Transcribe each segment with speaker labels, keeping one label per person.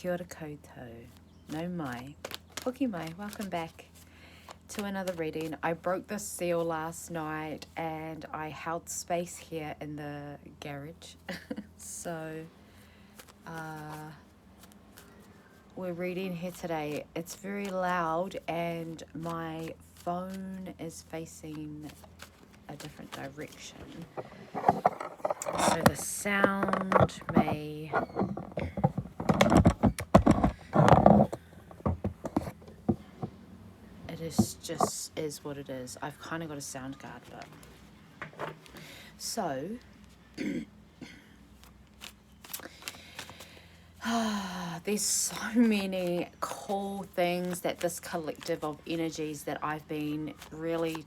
Speaker 1: Kia ora koutou. No mai. Hoki mai. Welcome back to another reading. I broke this seal last night and I held space here in the garage. So we're reading here today. It's very loud and my phone is facing a different direction. So the sound may... It is just is what it is. I've kind of got a sound card, but... So... there's so many cool things that this collective of energies that I've been really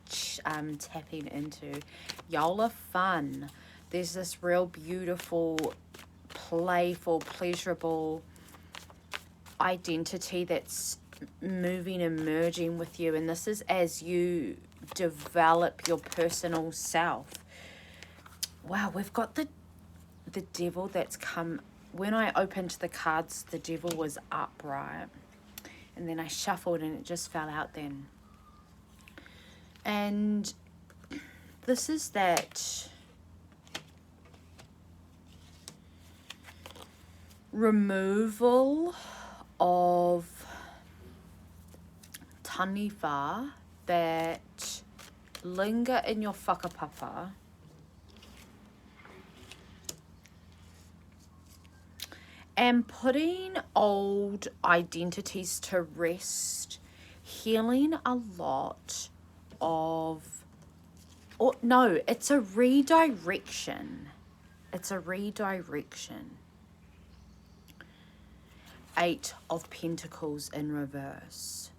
Speaker 1: tapping into. Y'all are fun. There's this real beautiful, playful, pleasurable identity that's moving and merging with you. And this is as you develop your personal self. Wow, we've got the devil that's come. When I opened the cards, the devil was upright. And then I shuffled and it just fell out then. And this is that removal of taniwha that linger in your whakapapa and putting old identities to rest, healing a lot of, or no, it's a redirection. It's a redirection. 8 of Pentacles in reverse.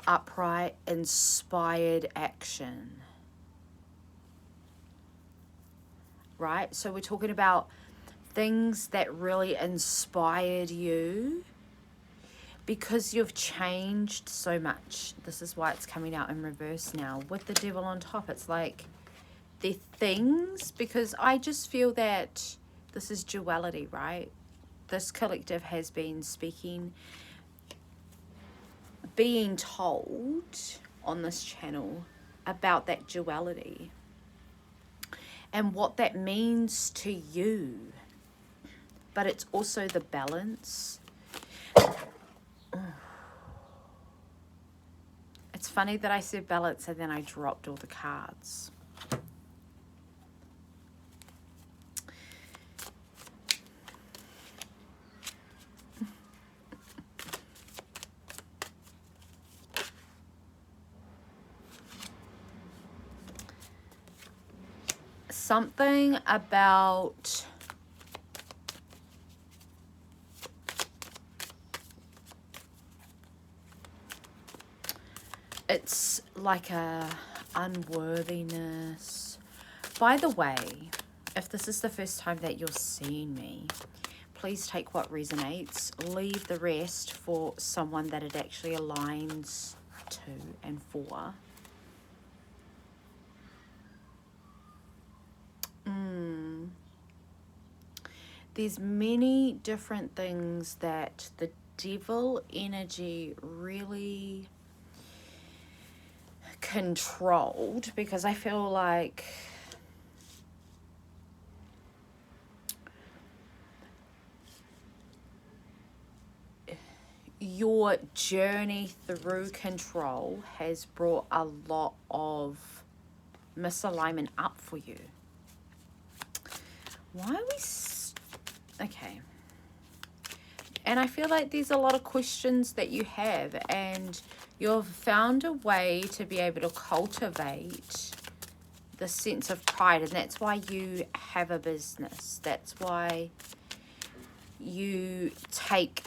Speaker 1: Upright, inspired action. Right? So we're talking about things that really inspired you because you've changed so much. This is why it's coming out in reverse now. With the devil on top, it's like they're things, because I just feel that this is duality, right? This collective has been speaking, being told on this channel about that duality and what that means to you. But it's also the balance. It's funny that I said balance and then I dropped all the cards. Something about it's like a unworthiness. By the way, if this is the first time that you're seeing me, please take what resonates, leave the rest for someone that it actually aligns to and for. There's many different things that the devil energy really controlled, because I feel like your journey through control has brought a lot of misalignment up for you. Why are we... Okay. And I feel like there's a lot of questions that you have, and you've found a way to be able to cultivate the sense of pride, and that's why you have a business. That's why you take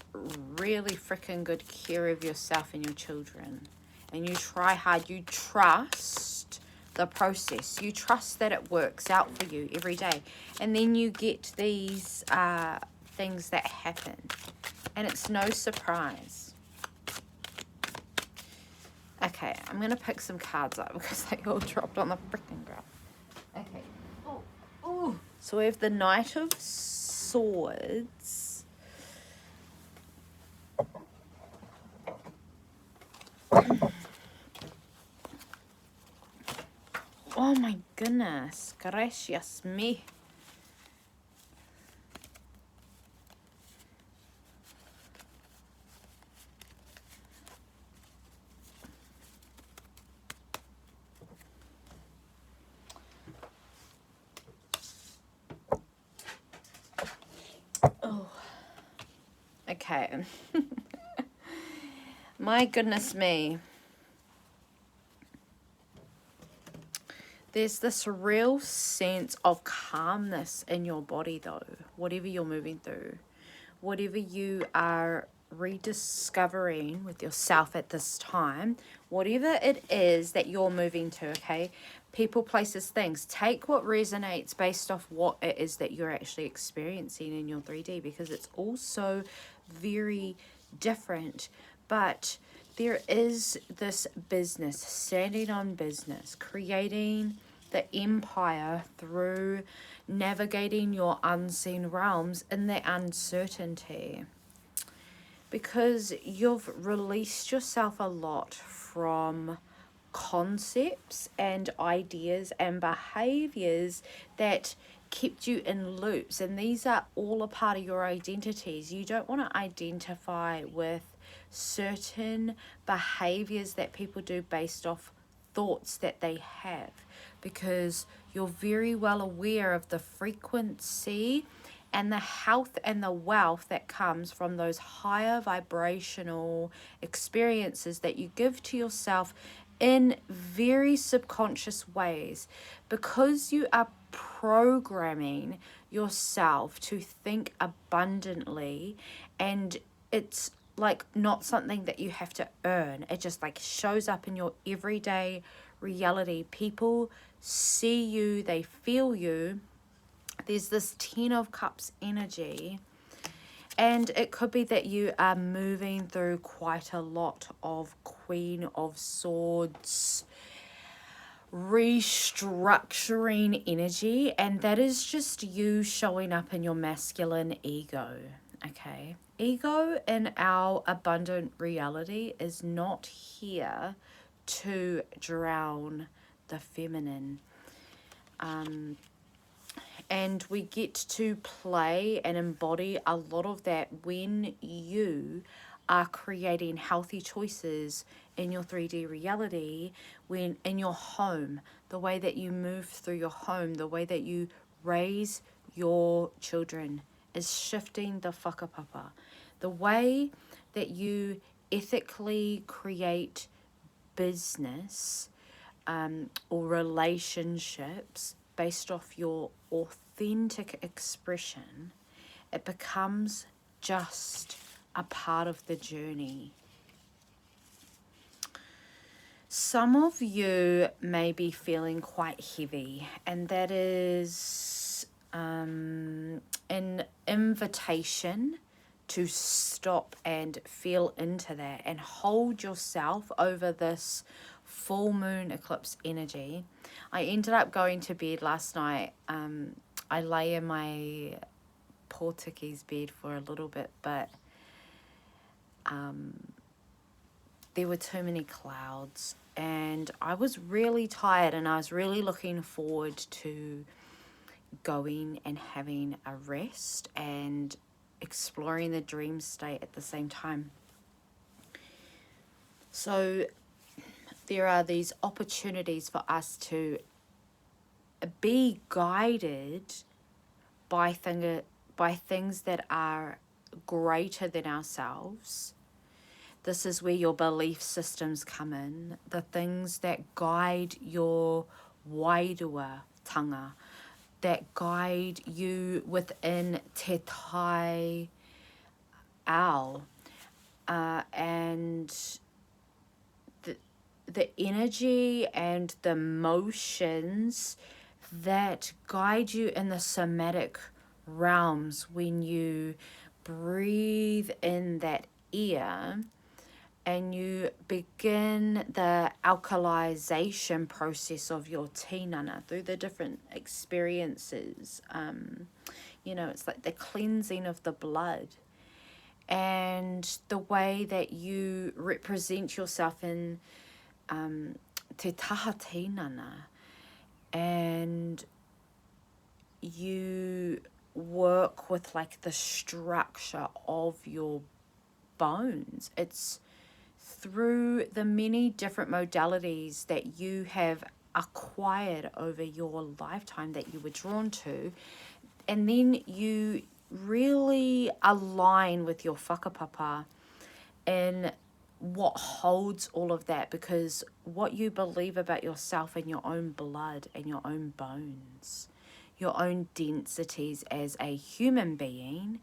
Speaker 1: really freaking good care of yourself and your children, and you try hard. You trust the process. You trust that it works out for you every day, and then you get these things that happen, and it's no surprise. Okay, I'm gonna pick some cards up because they all dropped on the freaking ground. Okay. Oh. So we have the Knight of Swords, Oh my goodness, gracious me. Oh, okay. My goodness me. There's this real sense of calmness in your body though, whatever you're moving through, whatever you are rediscovering with yourself at this time, whatever it is that you're moving to, okay? People, places, things. Take what resonates based off what it is that you're actually experiencing in your 3D, because it's also very different. But there is this business, standing on business, creating the empire through navigating your unseen realms in the uncertainty, because you've released yourself a lot from concepts and ideas and behaviors that kept you in loops, and these are all a part of your identities. You don't want to identify with certain behaviors that people do based off thoughts that they have, because you're very well aware of the frequency and the health and the wealth that comes from those higher vibrational experiences that you give to yourself in very subconscious ways, because you are programming yourself to think abundantly, and it's like not something that you have to earn. It just like shows up in your everyday reality. People see you, they feel you. There's this 10 of Cups energy, and it could be that you are moving through quite a lot of Queen of Swords restructuring energy, and that is just you showing up in your masculine ego. Okay, ego in our abundant reality is not here to drown the feminine. And we get to play and embody a lot of that when you are creating healthy choices in your 3D reality, when in your home, the way that you move through your home, the way that you raise your children is shifting the whakapapa. The way that you ethically create business or relationships based off your authentic expression, it becomes just a part of the journey. Some of you may be feeling quite heavy, and that is an invitation to stop and feel into that and hold yourself over this full moon eclipse energy. I ended up going to bed last night. I lay in my poor Tiki's bed for a little bit, but there were too many clouds, and I was really tired, and I was really looking forward to going and having a rest and exploring the dream state at the same time. So there are these opportunities for us to be guided by things that are greater than ourselves. This is where your belief systems come in, the things that guide your wairuatanga, that guide you within te tai ao, and the energy and the motions that guide you in the somatic realms when you breathe in that air and you begin the alkalization process of your tinana through the different experiences. You know, it's like the cleansing of the blood. and the way that you represent yourself in te taha tinana, and you work with like the structure of your bones. It's through the many different modalities that you have acquired over your lifetime that you were drawn to, and then you really align with your whakapapa and what holds all of that, because what you believe about yourself and your own blood and your own bones, your own densities as a human being,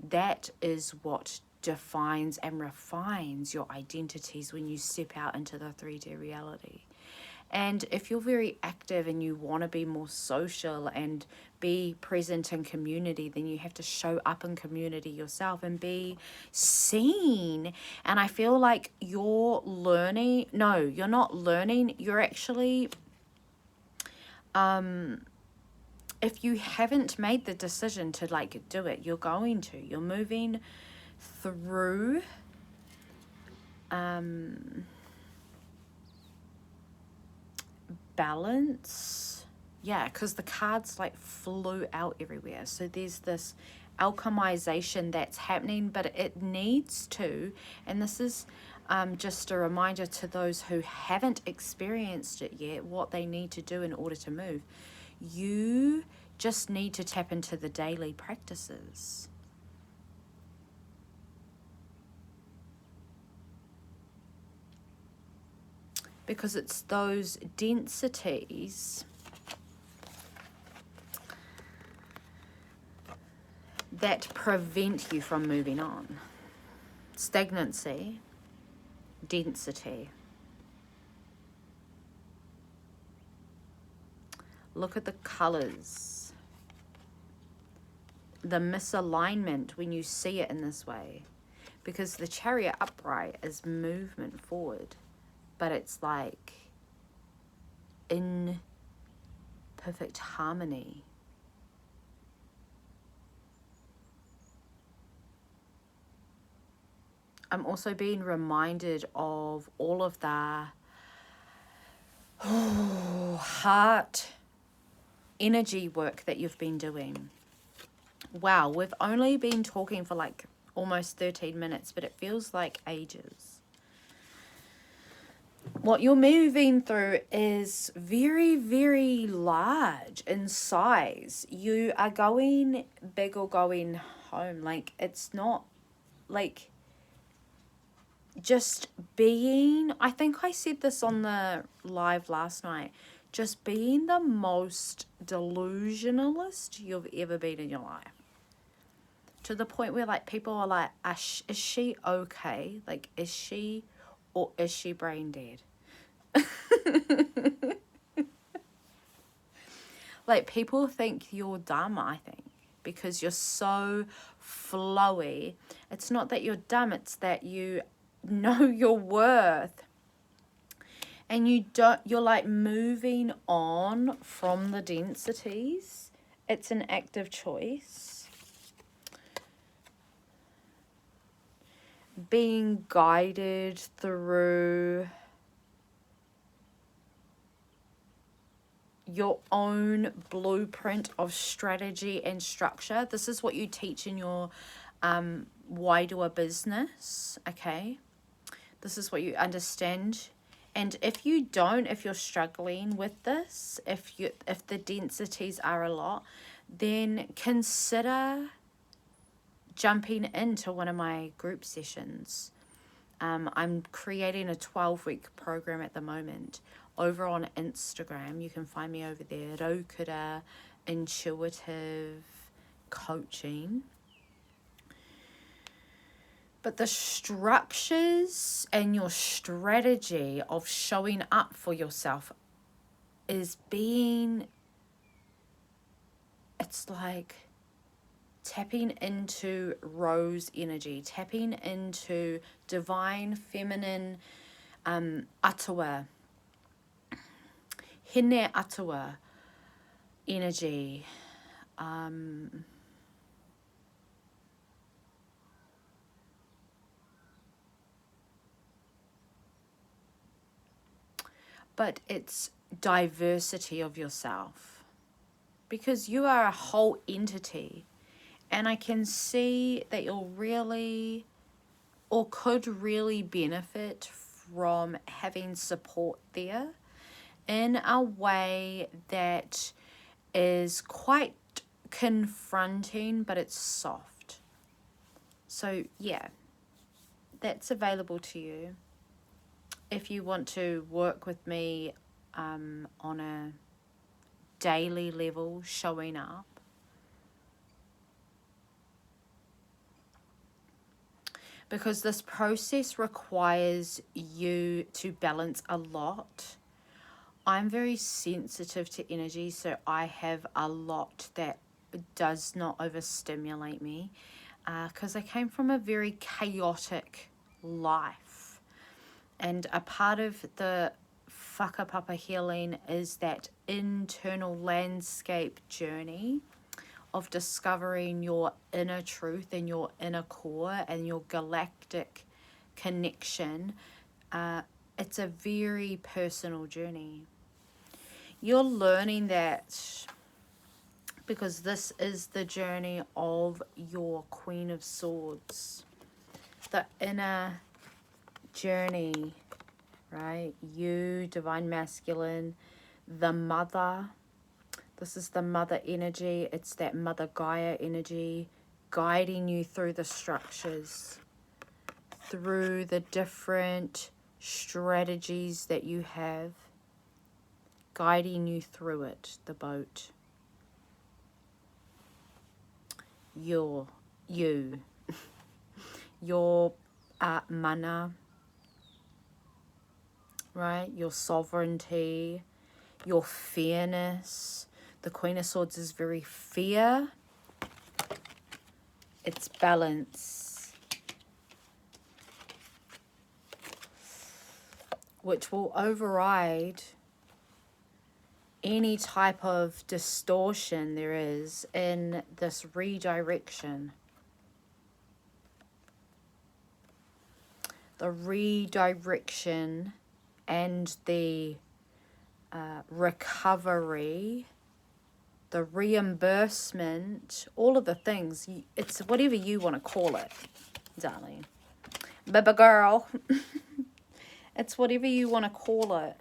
Speaker 1: that is what defines and refines your identities when you step out into the 3D reality. And if you're very active and you want to be more social and be present in community, then you have to show up in community yourself and be seen. And I feel like you're learning. No, you're not learning. You're actually, if you haven't made the decision to like do it, you're going to. You're moving through balance. Yeah, because the cards like flew out everywhere. So there's this alchemization that's happening, but it needs to, and this is just a reminder to those who haven't experienced it yet, what they need to do in order to move. You just need to tap into the daily practices. Because it's those densities that prevent you from moving on. Stagnancy, density. Look at the colors. The misalignment when you see it in this way. Because the Chariot upright is movement forward. But it's like in perfect harmony. I'm also being reminded of all of the heart energy work that you've been doing. Wow, we've only been talking for like almost 13 minutes, but it feels like ages. What you're moving through is very, very large in size. You are going big or going home. Like, it's not like just being, I think I said this on the live last night, just being the most delusionalist you've ever been in your life. To the point where like people are like, is she okay? Like, is she, or is she brain dead? Like, people think you're dumb, I think, because you're so flowy. It's not that you're dumb, it's that you know your worth. And you're like moving on from the densities. It's an active choice. Being guided through your own blueprint of strategy and structure. This is what you teach in your why do a business, okay? This is what you understand. And if you don't, if you're struggling with this, if the densities are a lot, then consider jumping into one of my group sessions. I'm creating a 12-week program at the moment over on Instagram. You can find me over there, Raukura Intuitive Coaching. But the structures and your strategy of showing up for yourself is it's like tapping into rose energy, tapping into divine feminine atua, hine atua energy, but it's diversity of yourself, because you are a whole entity. And I can see that you'll really, or could really benefit from having support there in a way that is quite confronting, but it's soft. So yeah, that's available to you if you want to work with me on a daily level, showing up. Because this process requires you to balance a lot. I'm very sensitive to energy, so I have a lot that does not overstimulate me, because I came from a very chaotic life. And a part of the whakapapa healing is that internal landscape journey of discovering your inner truth and your inner core and your galactic connection. It's a very personal journey. You're learning that because this is the journey of your Queen of Swords, the inner journey, right? You, divine masculine, the mother. This is the mother energy. It's that mother Gaia energy guiding you through the structures, through the different strategies that you have, guiding you through it, the boat. You, your mana, right? Your sovereignty, your fairness. The Queen of Swords is very fair. It's balance, which will override any type of distortion there is in this redirection. The redirection and the recovery, the reimbursement, all of the things. It's whatever you want to call it, darling. Baby girl. It's whatever you want to call it.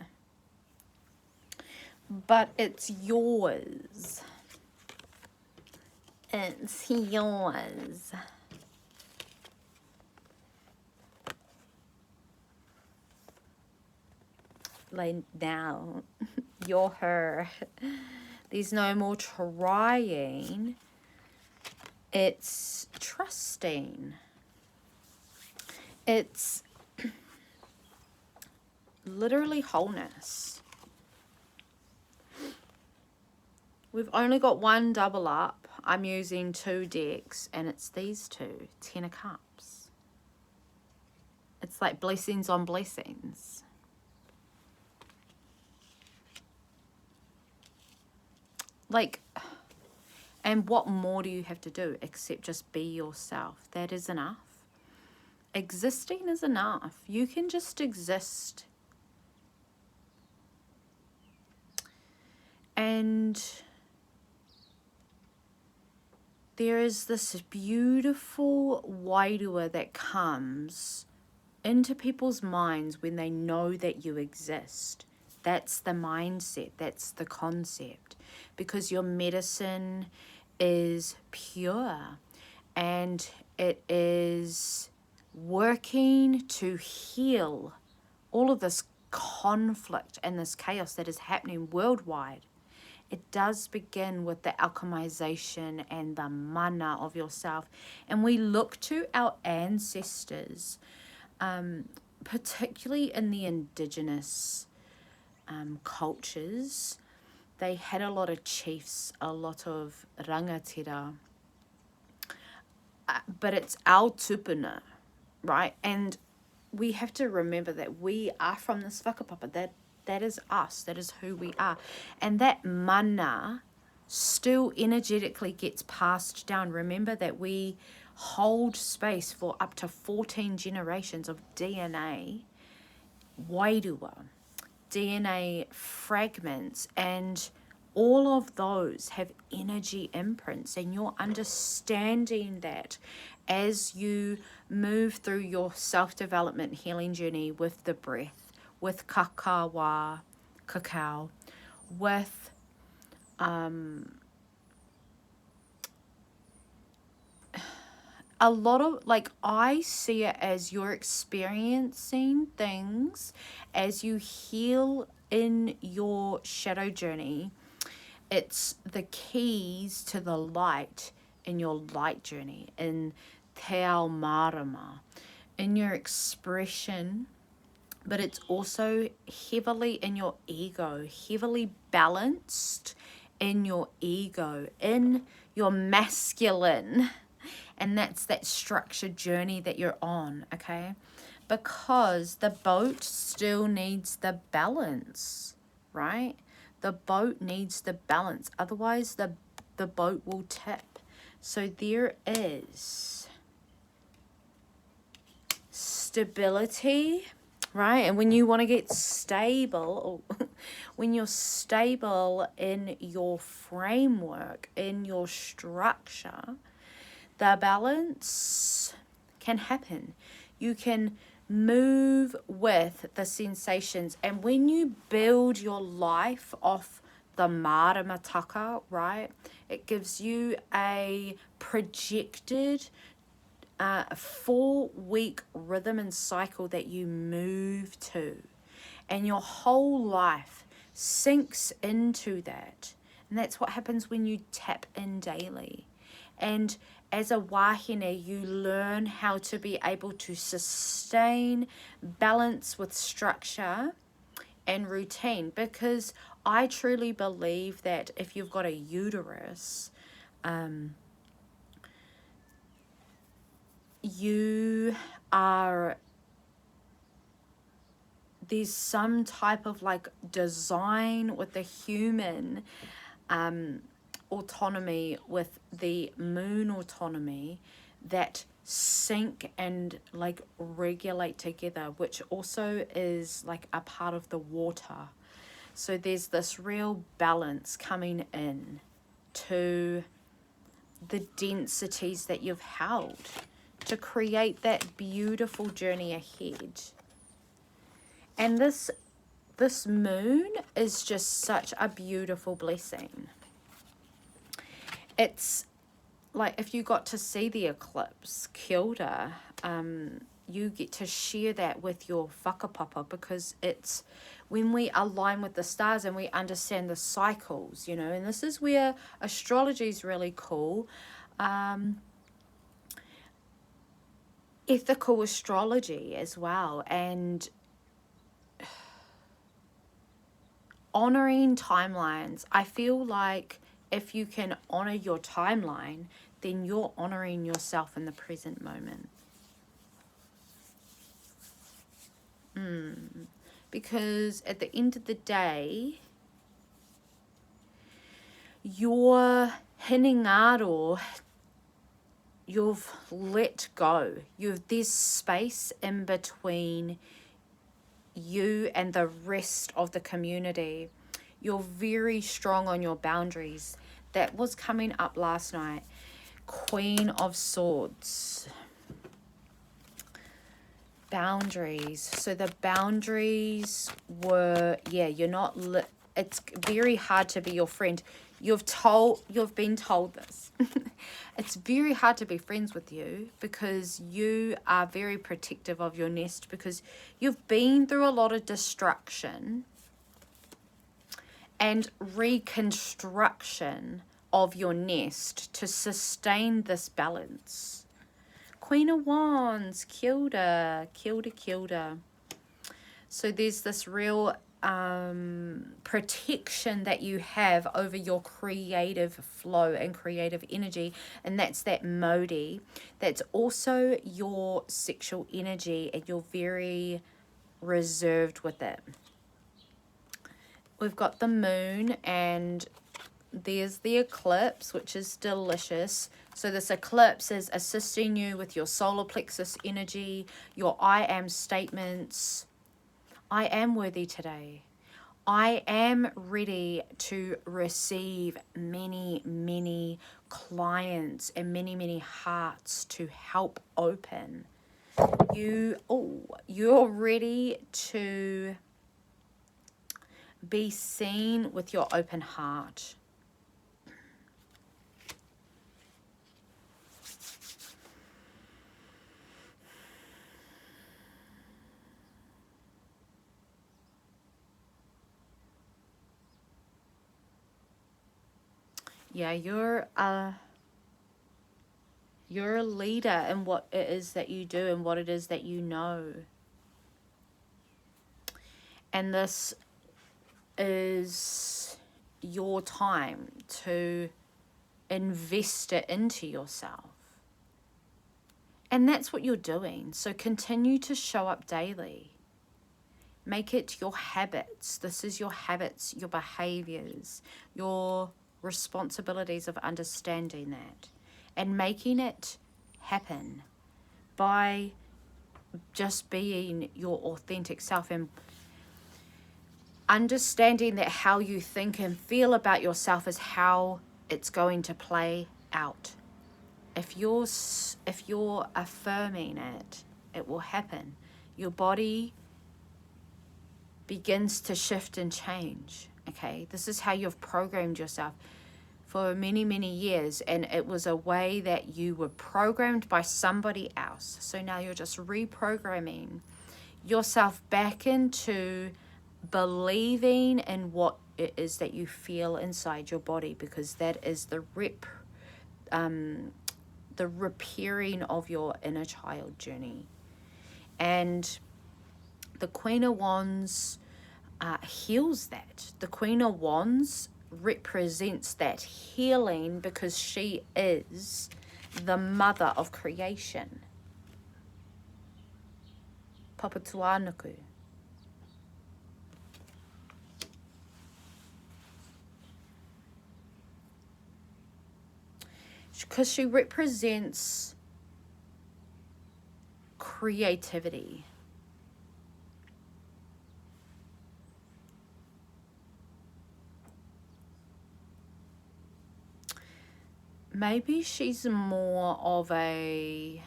Speaker 1: But it's yours. It's yours. Like now, you're her. There's no more trying. It's trusting. It's literally wholeness. We've only got one double up. I'm using 2 decks, and it's these two, 10 of Cups. It's like blessings on blessings. Like, and what more do you have to do except just be yourself? That is enough. Existing is enough. You can just exist. And there is this beautiful wairua that comes into people's minds when they know that you exist. That's the mindset. That's the concept. Because your medicine is pure and it is working to heal all of this conflict and this chaos that is happening worldwide. It does begin with the alchemization and the mana of yourself. And we look to our ancestors, particularly in the indigenous cultures. They had a lot of chiefs, a lot of rangatira. But it's our tūpuna, right? And we have to remember that we are from this whakapapa. That is us. That is who we are. And that mana still energetically gets passed down. Remember that we hold space for up to 14 generations of DNA. Wairua. DNA fragments, and all of those have energy imprints, and you're understanding that as you move through your self-development healing journey with the breath, with cacao, with a lot of, like, I see it as you're experiencing things as you heal in your shadow journey. It's the keys to the light in your light journey, in te ao marama, in your expression, but it's also heavily in your ego, heavily balanced in your ego, in your masculine. And that's that structured journey that you're on, okay? Because the boat still needs the balance, right? The boat needs the balance. Otherwise, the boat will tip. So there is stability, right? And when you want to get stable, or when you're stable in your framework, in your structure, the balance can happen. You can move with the sensations. And when you build your life off the maramataka, right, it gives you a projected 4-week rhythm and cycle that you move to. And your whole life sinks into that. And that's what happens when you tap in daily. And as a wahine, you learn how to be able to sustain balance with structure and routine. Because I truly believe that if you've got a uterus, there's some type of like design with the human autonomy, with the moon autonomy, that sync and like regulate together, which also is like a part of the water. So there's this real balance coming in to the densities that you've held to create that beautiful journey ahead. And this moon is just such a beautiful blessing. It's like, if you got to see the eclipse, kia ora, you get to share that with your whakapapa, because it's when we align with the stars and we understand the cycles, you know, and this is where astrology is really cool. Ethical astrology as well, and honoring timelines. I feel like if you can honor your timeline, then you're honoring yourself in the present moment. Because at the end of the day, your hinengaro, you've let go. There's space in between you and the rest of the community. You're very strong on your boundaries. That was coming up last night. Queen of Swords. Boundaries. So the boundaries were, you're not, it's very hard to be your friend. You've been told this. It's very hard to be friends with you because you are very protective of your nest, because you've been through a lot of destruction and reconstruction of your nest to sustain this balance. Queen of Wands, kia ora, kia ora, kia ora. So there's this real protection that you have over your creative flow and creative energy, and that's that Mauri. That's also your sexual energy, and you're very reserved with it. We've got the moon, and there's the eclipse, which is delicious. So this eclipse is assisting you with your solar plexus energy, your I am statements. I am worthy today. I am ready to receive many, many clients and many, many hearts to help open. You're ready to be seen with your open heart. Yeah, you're a leader in what it is that you do and what it is that you know. And this is your time to invest it into yourself. And that's what you're doing. So continue to show up daily. Make it your habits. This is your habits, your behaviors, your responsibilities of understanding that and making it happen by just being your authentic self and understanding that how you think and feel about yourself is how it's going to play out. If you're affirming it, it will happen. Your body begins to shift and change. Okay, this is how you've programmed yourself for many, many years, and it was a way that you were programmed by somebody else. So now you're just reprogramming yourself back into believing in what it is that you feel inside your body, because that is the repairing of your inner child journey. And the Queen of Wands heals that. The Queen of Wands represents that healing because she is the mother of creation. Papatuanuku. Because she represents creativity. Maybe she's more of a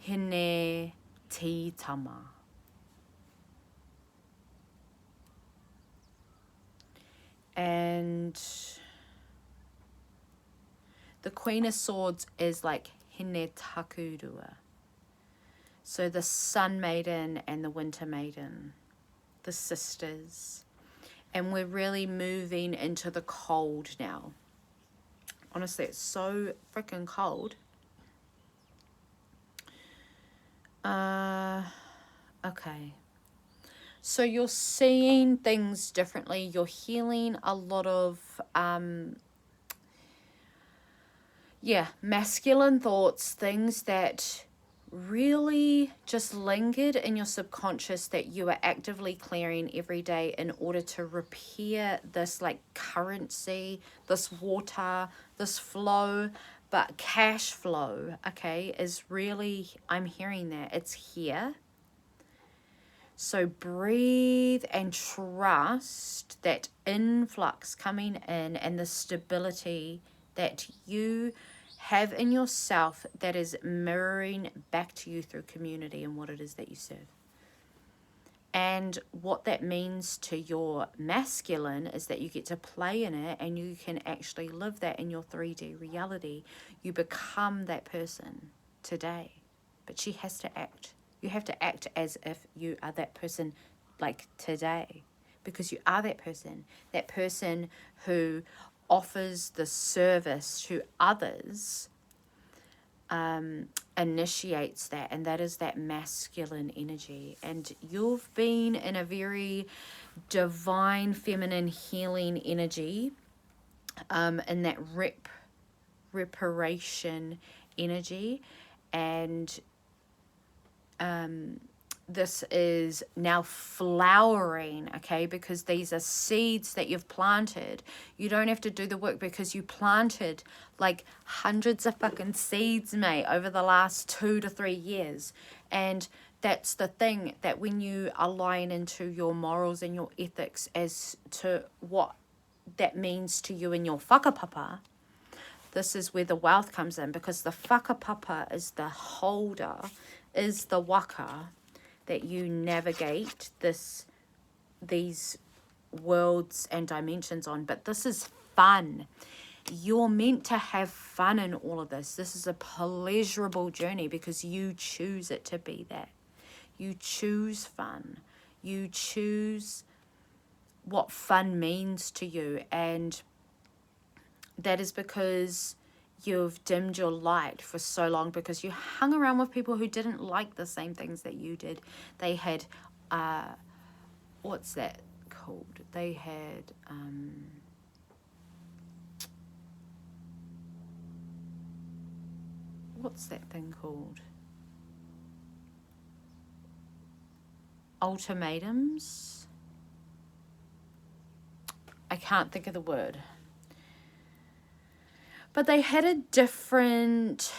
Speaker 1: hine titama. And the Queen of Swords is like hine takurua. So the Sun Maiden and the Winter Maiden, the sisters. And we're really moving into the cold now. Honestly, it's so freaking cold. Okay. So you're seeing things differently. You're healing a lot of, masculine thoughts, things that really just lingered in your subconscious that you are actively clearing every day in order to repair this like currency, this water, this flow. But cash flow, okay, is really, I'm hearing that it's here. So breathe and trust that influx coming in and the stability that you have in yourself that is mirroring back to you through community and what it is that you serve. And what that means to your masculine is that you get to play in it and you can actually live that in your 3D reality. You become that person today. But she has to act. You have to act as if you are that person like today. Because you are that person who offers the service to others, initiates that, and that is that masculine energy. And you've been in a very divine feminine healing energy, in that reparation energy, and this is now flowering, okay, because these are seeds that you've planted. You don't have to do the work because you planted like hundreds of fucking seeds, mate, over the last 2 to 3 years. And that's the thing, that when you align into your morals and your ethics as to what that means to you and your whakapapa, this is where the wealth comes in, because the whakapapa is the holder, is the waka that you navigate these worlds and dimensions on. But this is fun. You're meant to have fun in all of this. This is a pleasurable journey because you choose it to be that. You choose fun. You choose what fun means to you. And that is because you've dimmed your light for so long, because you hung around with people who didn't like the same things that you did. They had, what's that called? They had, what's that thing called? Ultimatums? I can't think of the word. But they had a different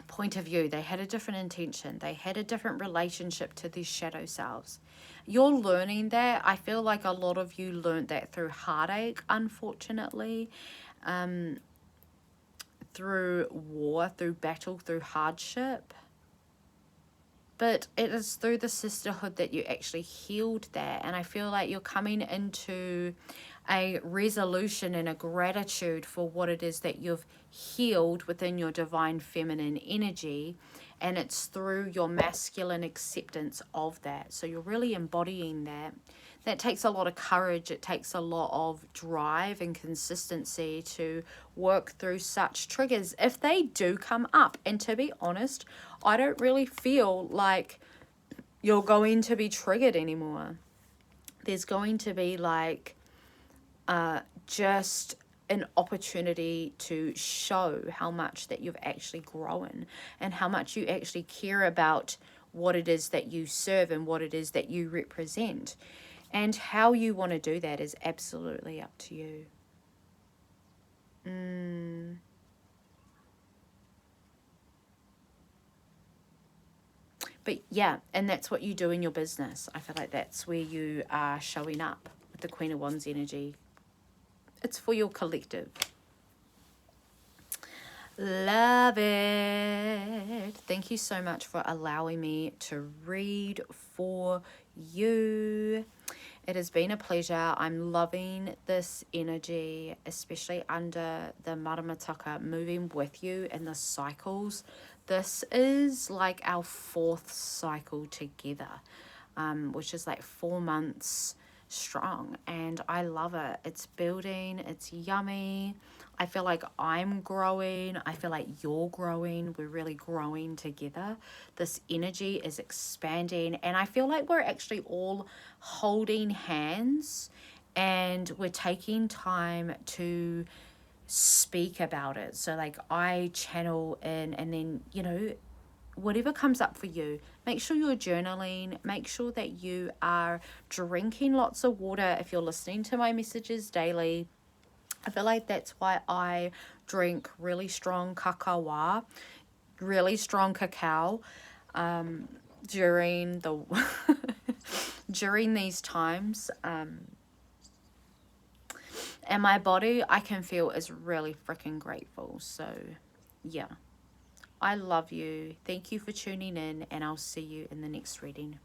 Speaker 1: point of view. They had a different intention. They had a different relationship to these shadow selves. You're learning that. I feel like a lot of you learned that through heartache, unfortunately. Through war, through battle, through hardship. But it is through the sisterhood that you actually healed that. And I feel like you're coming into a resolution and a gratitude for what it is that you've healed within your divine feminine energy. And it's through your masculine acceptance of that. So you're really embodying that. That takes a lot of courage. It takes a lot of drive and consistency to work through such triggers if they do come up. And to be honest, I don't really feel like you're going to be triggered anymore. There's going to be like just an opportunity to show how much that you've actually grown and how much you actually care about what it is that you serve and what it is that you represent. And how you want to do that is absolutely up to you. But yeah, and that's what you do in your business. I feel like that's where you are showing up with the Queen of Wands energy. It's for your collective. Love it. Thank you so much for allowing me to read for you. It has been a pleasure. I'm loving this energy, especially under the Maramataka, moving with you in the cycles. This is like our 4th cycle together, which is like 4 months strong, and I love it. It's building, it's yummy. I feel like I'm growing. I feel like you're growing. We're really growing together. This energy is expanding, and I feel like we're actually all holding hands and we're taking time to speak about it. So like I channel in, and then, you know, whatever comes up for you, make sure you're journaling, make sure that you are drinking lots of water if you're listening to my messages daily. I feel like that's why I drink really strong kakawa, really strong cacao during the during these times. And my body, I can feel, is really freaking grateful. So yeah, I love you. Thank you for tuning in, and I'll see you in the next reading.